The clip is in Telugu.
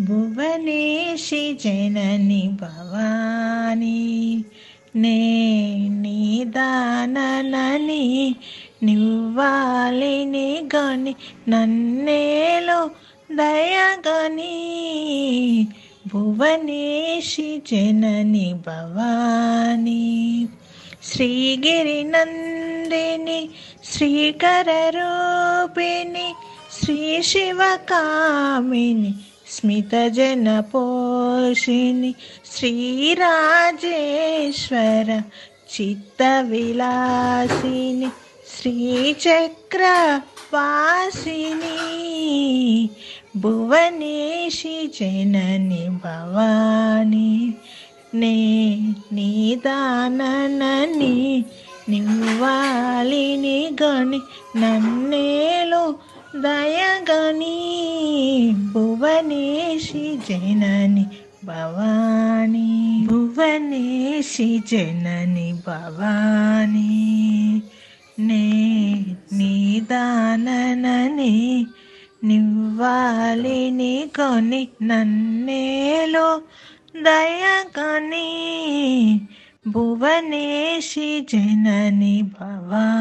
భువనేశి జనని భవాని నే నీదానని నివ్వాలిని గని నన్నేలో దయగని భువనేశి జనని భవాని శ్రీగిరి నందిని శ్రీకర రూపిణి శ్రీ శివకామిని స్మిత జన పోషిణి శ్రీరాజేశ్వర చిత్త విలాసిని శ్రీచక్ర వాసిని భువనేశి జనని భవాని నే నీదానని నివ్వాలిని గని నన్నేలో దయగని భువనేశి జనని భవాని భువనేశి జనని భవాని నే నీదానని నివ్వాలిని గని నన్నేలో దయగని భువనేశి జనని భవాని